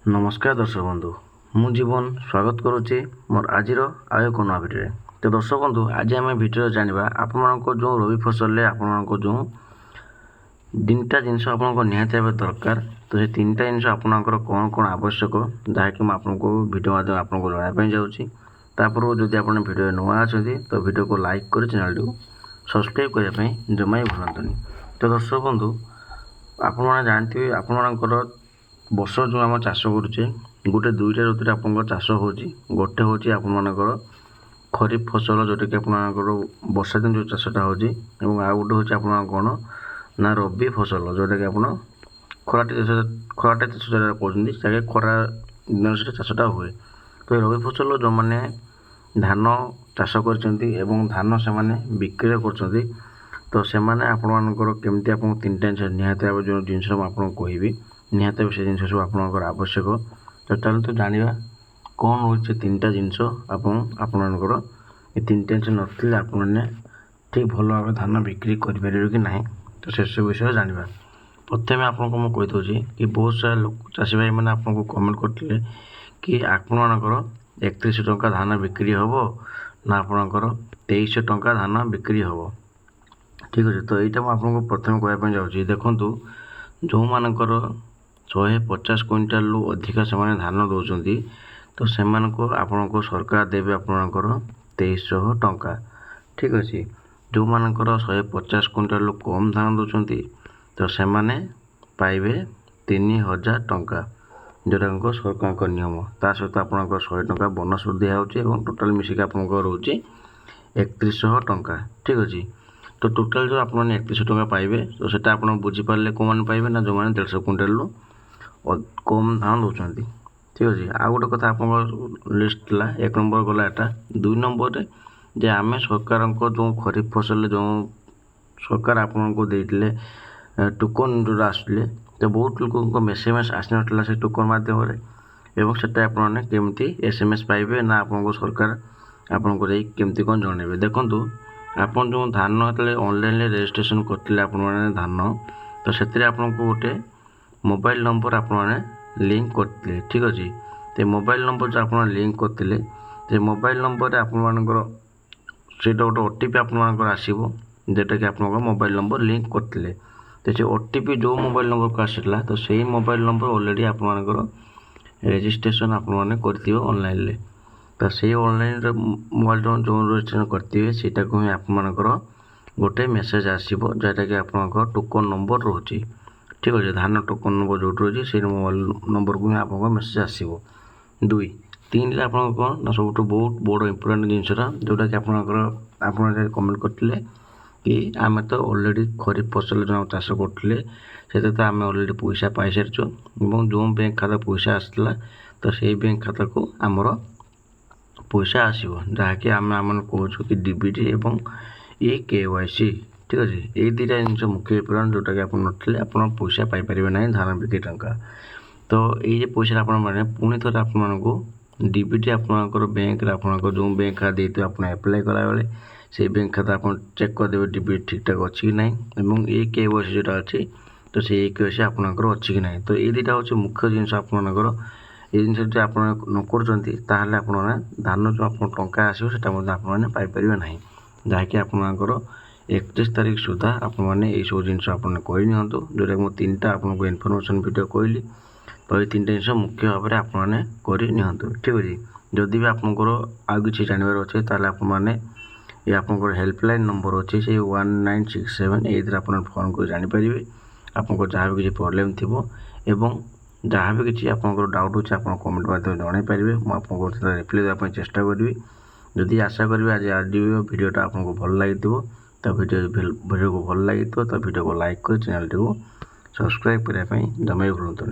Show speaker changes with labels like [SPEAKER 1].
[SPEAKER 1] नमस्कार दर्शक बंधु मु जीवन स्वागत करुच्ची मोर आज आय को नया भिडियो। तो दर्शक बंधु आज आम भिडियो जाना आपण जो रबी फसल आपण जो तीनटा जिनस आपको निहाती भाव दरकार। तो ये तीनटा जिनस आपंकर कौन कौन आवश्यक जहाँकि आपको भिडियो माध्यम आपको जनापी जाऊँगी। तापर जदि आप भिडियो नुआ अच्छा तो भिडियो को लाइक कर चैनल टी सब्सक्राइब करने जमा ही भूलतुनि। तो दर्शक बंधु आपण जानते आपणकर वर्ष जो आम चाष करुचे गोटे दुईटा ऋतु आप चाष हो गोटे हूँ आपर खरीफ फसल जोटा कि आपर वर्षा दिन जो चाषटा हो आउ गोटे हूँ आप कौन ना रबी फसल जोटा कि आप खराटे चाष कहते खरा दिन से चाषटा हुए। तो रबी फसल जो मैंने धान चाष कर धान से बिक्री कर तो से आपर केमती आप तीन निहती भाव जो जिन आपको कहबी निहती से जिन सब आपंकर आवश्यक। तो चलते जाना कौन हो तीनटा जिनस आपंकर ये तीनटा जिन नथिले आपने ठीक भल भाव धान बिक्री करें कि ना। तो से सब विषय जाना प्रथम आपको मुझे कहीदे कि बहुत सारा लोक चाषी भाई मैंने आपको कमेंट करते कि आपणकर 31 टंका धान बिक्री हम ना आपणकर 2300 टंका धान बिक्री हम। ठीक अच्छे तो यहाँ मुझे प्रथम कहवाई जाऊँगी देखूँ जो मानकर 150 क्विंटाल रु अधिका से धान दौरान तो से आपको सरकार देवे आपणकर 2300 टंका। ठीक अच्छे जो मानकर 150 क्विंटाल रु कम धान दौरान तो से पाइबे 3000 टंका जोटा सरकार नियम। ता सहित आपंकर 100 टंका बोनस दिखाई टोटाल मिसिक आपको रोचे 3100 टंका। ठीक अच्छे तो टोटाल जो आप 3100 टंका पाइबे तो सेटा आप बुझीपारे कौन मैंने पाइबे ना जो मैंने 150 क्विंटाल रु कम धान दौरान। ठीक अच्छे आ गोटे कथा आप लिस्ट ला 1 नंबर गला एटा 2 नंबर जे आम सरकार जो खरीफ फसल जो सरकार आपको देते टोकन जो आसुले तो बहुत लोक मेसेज आसी ना से टोकन मध्यम एवं सेटा आपने केमती SMS पाइबे ना आपको सरकार आपको केमती कौन जनइबे। देखूँ आप जो धान जो ऑनलाइन रजिस्ट्रेशन करते धान तो से आपको गोटे मोबाइल नंबर आपने लिंक करते। ठीक अच्छे तो मोबाइल नंबर जो आप लिंक करते तो मोबाइल नंबर आपर से गोटे OTP आपर आसो जोटा कि आप मोबाइल नंबर लिंक करते तो से OTP जो मोबाइल नंबर को आसाला तो से मोबाइल नंबर ऑलरेडी आपर रजिस्ट्रेशन आपने ऑनलाइन तो से ऑनलाइन मोबाइल जो रजिस्ट्रेशन करते सीटा को ही आपर गोटे मेसेज आसो जोटा कि आप टोकन नंबर रोचे। ठीक अच्छे धान टोकन नंबर जो रोचे से मोबाइल नंबर को ही आपको मेसेज आसो। 2 3 आप कौन ना सब बहुत बड़ इम्पोर्टाट जिनसा जोटा कि आप कमेंट करते कि आम तो ऑलरेडी खरीफ फसल जो चाष करते से तो आम ऑलरेडी पैसा पाई सारी जो बैंक खाता पैसा आसला तो से बैंक खाता को आमर पैसा आसो जहाँकि आम कहूँ कि DBT एवं KYC। ठीक अच्छे ये दुटा जिन मुख्य इम्पोर्टाट जोटा कि आप नथिले आप पैसा पाइपर ना धान बिक्री टंका। तो ये पैसा आपने पुणी थे आपको DBT आपंकर बैंक जो बैंक खाता देते आप एप्लाय कला बेले से बैंक खाता आप चेक करदे DBT ठीक ठाक अच्छी कि ना ये KYC जोटा अच्छी तो से KYC आपंकर अच्छी कि ना। तो ये दुटा हूँ मुख्य जिन आपंकर ये जिन आप न कर धान जो आप टंका आसो आपने पाइपर ना जहाँकि आपंकर 31 तारीख सुधा आपने ये सब जिन आपने कहनी जोटा कि तीनटा आपको इनफर्मेशन वीडियो कहली तो ये तीनटा जिन मुख्य भाव में आपने करनी। ठीक अच्छे जदि भी आपंकर आउ कि जानवर अच्छे ताल आपने ये आपंकर हेल्पलाइन नंबर अच्छे से 1967 ये आप फोन कर जानीपर आपको जहाँ भी किसी प्रोब्लेम थी एवं जहाँ भी किसी आपंकर डाउट हो कमेंट माध्यम जन पारे आपको रिप्लाई देवाई चेष्टा करी। जदि आशा करी आज वीडियोटा आपको भल लगी तो वीडियो को भल लगी तो वीडियो को लाइक कर चैनल टी सब्सक्राइब करने जमा भूलतुनि।